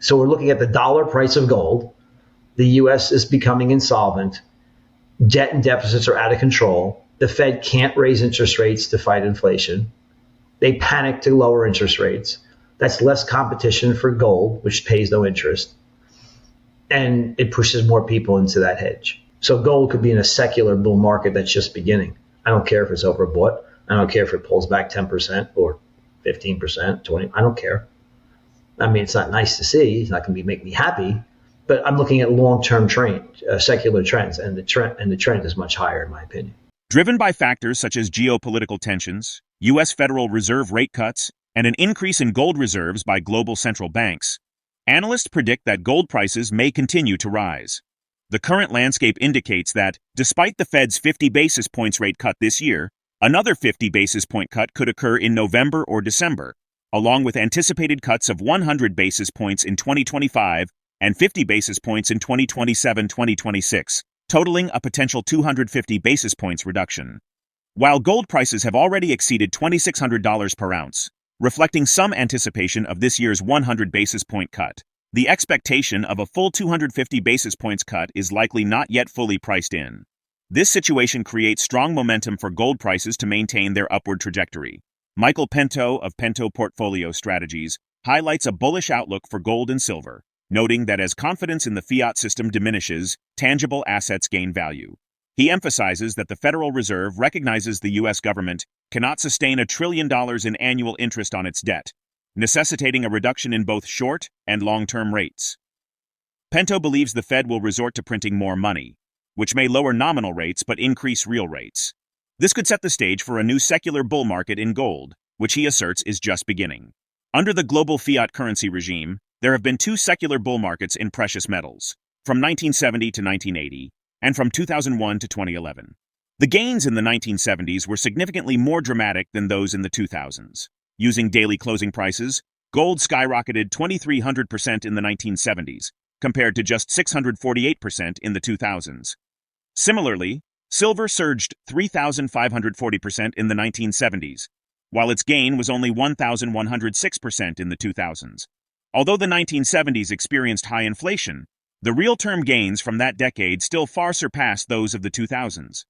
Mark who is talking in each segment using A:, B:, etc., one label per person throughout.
A: So we're looking at the dollar price of gold. The U.S. is becoming insolvent. Debt and deficits are out of control. The Fed can't raise interest rates to fight inflation. They panic to lower interest rates. That's less competition for gold, which pays no interest. And it pushes more people into that hedge. So gold could be in a secular bull market that's just beginning. I don't care if it's overbought. I don't care if it pulls back 10% or 15%, 20%. I don't care. I mean, it's not nice to see. It's not going to make me happy. But I'm looking at long-term secular trends, and the trend is much higher, in my opinion.
B: Driven by factors such as geopolitical tensions, U.S. Federal Reserve rate cuts, and an increase in gold reserves by global central banks, analysts predict that gold prices may continue to rise. The current landscape indicates that, despite the Fed's 50 basis points rate cut this year, another 50 basis point cut could occur in November or December, along with anticipated cuts of 100 basis points in 2025 and 50 basis points in 2027-2026, totaling a potential 250 basis points reduction. While gold prices have already exceeded $2,600 per ounce, reflecting some anticipation of this year's 100 basis point cut, the expectation of a full 250 basis points cut is likely not yet fully priced in. This situation creates strong momentum for gold prices to maintain their upward trajectory. Michael Pento of Pento Portfolio Strategies highlights a bullish outlook for gold and silver, noting that as confidence in the fiat system diminishes, tangible assets gain value. He emphasizes that the Federal Reserve recognizes the U.S. government cannot sustain $1 trillion in annual interest on its debt, necessitating a reduction in both short and long-term rates. Pento believes the Fed will resort to printing more money, which may lower nominal rates but increase real rates. This could set the stage for a new secular bull market in gold, which he asserts is just beginning. Under the global fiat currency regime, there have been two secular bull markets in precious metals, from 1970 to 1980, and from 2001 to 2011. The gains in the 1970s were significantly more dramatic than those in the 2000s. Using daily closing prices, gold skyrocketed 2,300% in the 1970s, compared to just 648% in the 2000s. Similarly, silver surged 3,540% in the 1970s, while its gain was only 1,106% in the 2000s. Although the 1970s experienced high inflation, the real-term gains from that decade still far surpassed those of the 2000s.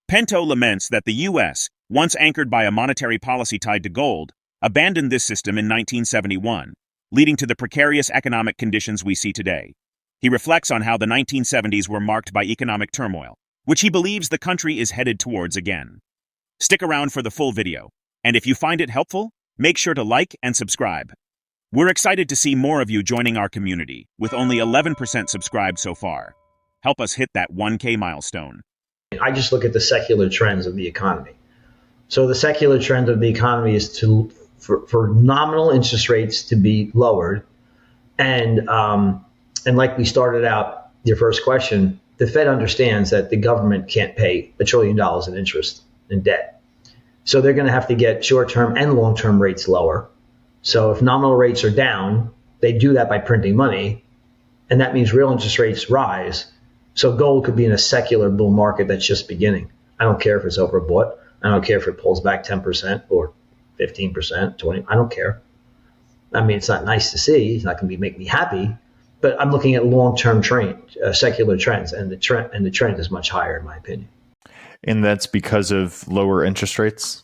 B: Pento laments that the U.S., once anchored by a monetary policy tied to gold, abandoned this system in 1971, leading to the precarious economic conditions we see today. He reflects on how the 1970s were marked by economic turmoil, which he believes the country is headed towards again. Stick around for the full video, and if you find it helpful, make sure to like and subscribe. We're excited to see more of you joining our community, with only 11% subscribed so far. Help us hit that 1K milestone.
A: I just look at the secular trends of the economy. So the secular trend of the economy is for nominal interest rates to be lowered. And like we started out, your first question, the Fed understands that the government can't pay $1 trillion in interest in debt. So they're going to have to get short-term and long-term rates lower. So if nominal rates are down, they do that by printing money, and that means real interest rates rise. So gold could be in a secular bull market that's just beginning. I don't care if it's overbought. I don't care if it pulls back 10% or 15%, 20%. I don't care. I mean, it's not nice to see. It's not going to make me happy. But I'm looking at long-term secular trends, and the trend is much higher, in my opinion.
C: And that's because of lower interest rates?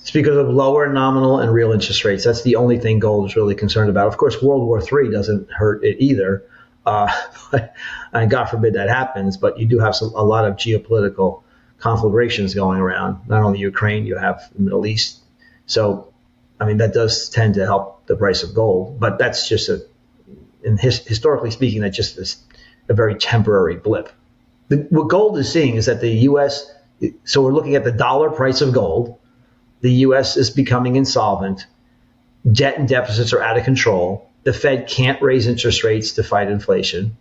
A: It's because of lower nominal and real interest rates. That's the only thing gold is really concerned about. Of course, World War III doesn't hurt it either. And God forbid that happens, but you do have a lot of geopolitical conflagrations going around. Not only Ukraine, you have the Middle East. So, I mean, that does tend to help the price of gold, but that's just historically speaking, that's just a very temporary blip. What gold is seeing is that the U.S., so we're looking at the dollar price of gold. The U.S. is becoming insolvent. Debt and deficits are out of control. The Fed can't raise interest rates to fight inflation.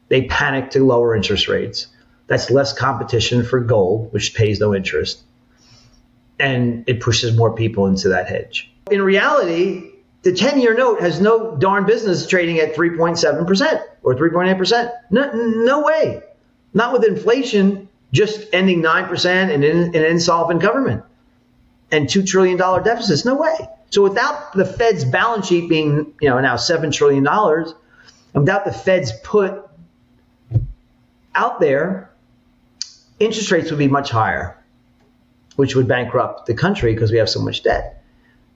A: They panic to lower interest rates. That's less competition for gold, which pays no interest. And it pushes more people into that hedge. In reality, the 10-year note has no darn business trading at 3.7% or 3.8%. No way. Not with inflation just ending 9% and an insolvent government and $2 trillion deficits. No way. So without the Fed's balance sheet being, now $7 trillion, And without the Fed's put out there, interest rates would be much higher, which would bankrupt the country because we have so much debt.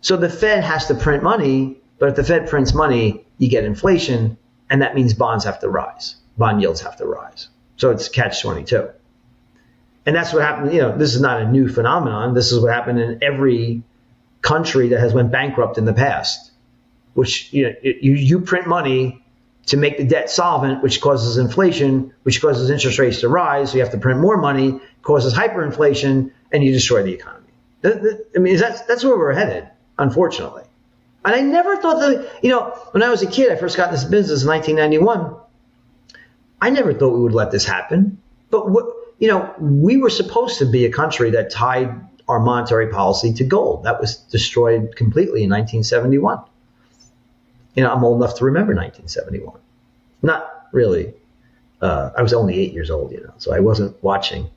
A: So the Fed has to print money, but if the Fed prints money, you get inflation, and that means bonds have to rise. Bond yields have to rise. So it's catch-22. And that's what happened. This is not a new phenomenon. This is what happened in every country that has went bankrupt in the past, which you print money to make the debt solvent, which causes inflation, which causes interest rates to rise. So you have to print more money, causes hyperinflation, and you destroy the economy. That's where we're headed, unfortunately. And I never thought that, when I was a kid, I first got in this business in 1991. I never thought we would let this happen. But we were supposed to be a country that tied our monetary policy to gold. That was destroyed completely in 1971. I'm old enough to remember 1971. Not really. I was only 8 years old, so I wasn't watching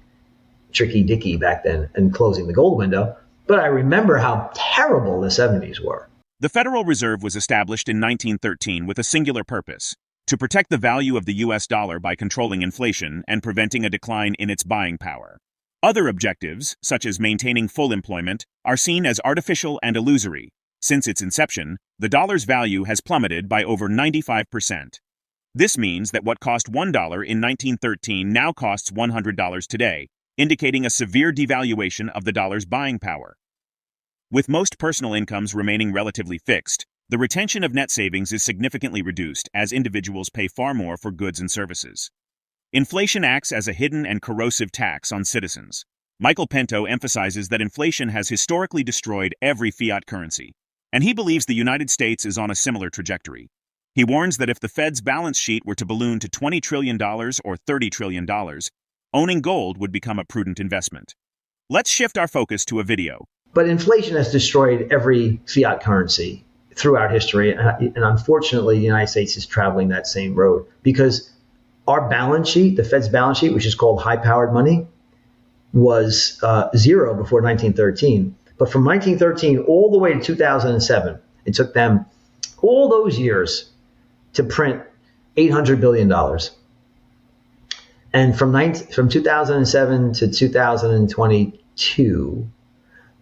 A: Tricky Dicky back then and closing the gold window. But I remember how terrible the 70s were.
B: The Federal Reserve was established in 1913 with a singular purpose: to protect the value of the U.S. dollar by controlling inflation and preventing a decline in its buying power. Other objectives, such as maintaining full employment, are seen as artificial and illusory. Since its inception, the dollar's value has plummeted by over 95%. This means that what cost $1 in 1913 now costs $100 today, indicating a severe devaluation of the dollar's buying power. With most personal incomes remaining relatively fixed, the retention of net savings is significantly reduced as individuals pay far more for goods and services. Inflation acts as a hidden and corrosive tax on citizens. Michael Pento emphasizes that inflation has historically destroyed every fiat currency, and he believes the United States is on a similar trajectory. He warns that if the Fed's balance sheet were to balloon to $20 trillion or $30 trillion, owning gold would become a prudent investment. Let's shift our focus to a video.
A: But inflation has destroyed every fiat currency throughout history, and unfortunately, the United States is traveling that same road because our balance sheet, the Fed's balance sheet, which is called high-powered money, was zero before 1913. But from 1913 all the way to 2007, it took them all those years to print $800 billion. And from 2007 to 2022,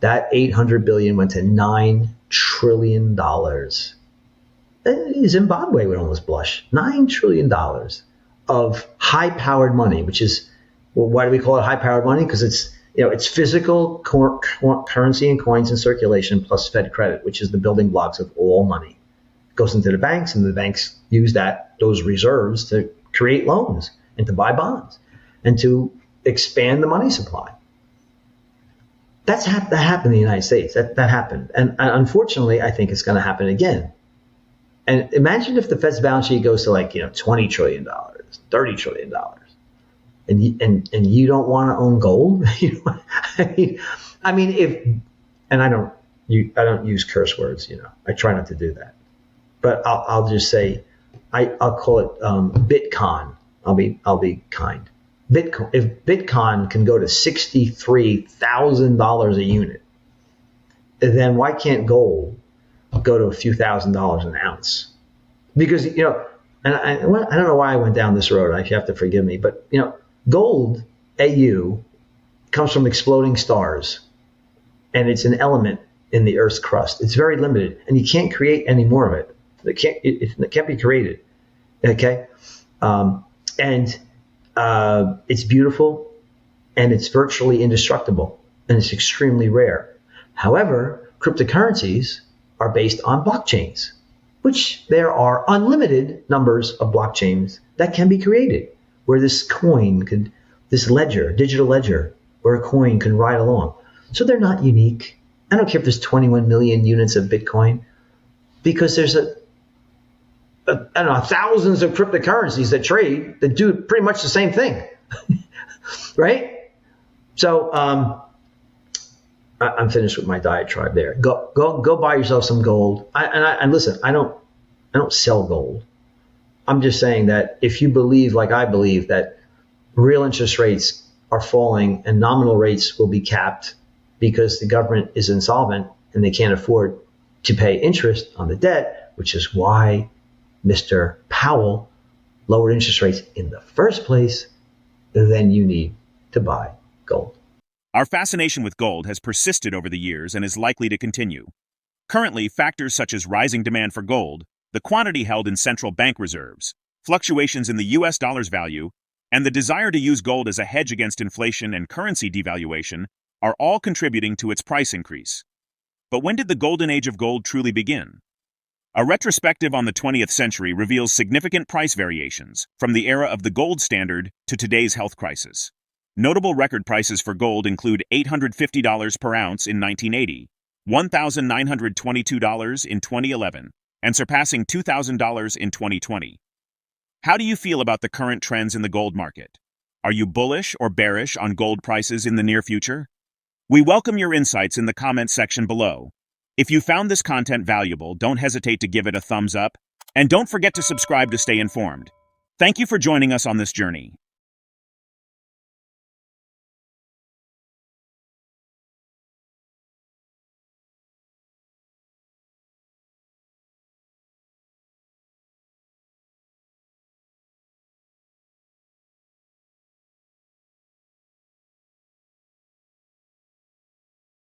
A: that $800 billion went to $9 trillion. Zimbabwe would almost blush. $9 trillion of high-powered money, which is, well, why do we call it high-powered money? Because it's physical currency and coins in circulation plus Fed credit, which is the building blocks of all money. It goes into the banks, and the banks use those reserves to create loans and to buy bonds and to expand the money supply. That happened in the United States. That happened. And unfortunately, I think it's going to happen again. And imagine if the Fed's balance sheet goes to $20 trillion, $30 trillion. And you don't want to own gold? I don't use curse words, I try not to do that. But I'll just say, I'll call it Bitcoin. I'll be kind. Bitcoin, if Bitcoin can go to $63,000 a unit, then why can't gold go to a few $1,000s an ounce? Because, and I don't know why I went down this road. You have to forgive me. But, gold, AU, comes from exploding stars. And it's an element in the Earth's crust. It's very limited. And you can't create any more of it. It can't be created. Okay? It's beautiful, and it's virtually indestructible, and it's extremely rare. However, cryptocurrencies are based on blockchains, which there are unlimited numbers of blockchains that can be created, where this ledger, digital ledger, where a coin can ride along. So they're not unique. I don't care if there's 21 million units of Bitcoin, because there's thousands of cryptocurrencies that trade that do pretty much the same thing, right? So I'm finished with my diatribe there. Go buy yourself some gold. And listen, I don't sell gold. I'm just saying that if you believe, like I believe, that real interest rates are falling and nominal rates will be capped because the government is insolvent and they can't afford to pay interest on the debt, which is why Mr. Powell lowered interest rates in the first place, then you need to buy gold.
B: Our fascination with gold has persisted over the years and is likely to continue. Currently, factors such as rising demand for gold, the quantity held in central bank reserves, fluctuations in the US dollar's value, and the desire to use gold as a hedge against inflation and currency devaluation are all contributing to its price increase. But when did the golden age of gold truly begin? A retrospective on the 20th century reveals significant price variations, from the era of the gold standard to today's health crisis. Notable record prices for gold include $850 per ounce in 1980, $1,922 in 2011, and surpassing $2,000 in 2020. How do you feel about the current trends in the gold market? Are you bullish or bearish on gold prices in the near future? We welcome your insights in the comments section below. If you found this content valuable, don't hesitate to give it a thumbs up, and don't forget to subscribe to stay informed. Thank you for joining us on this journey.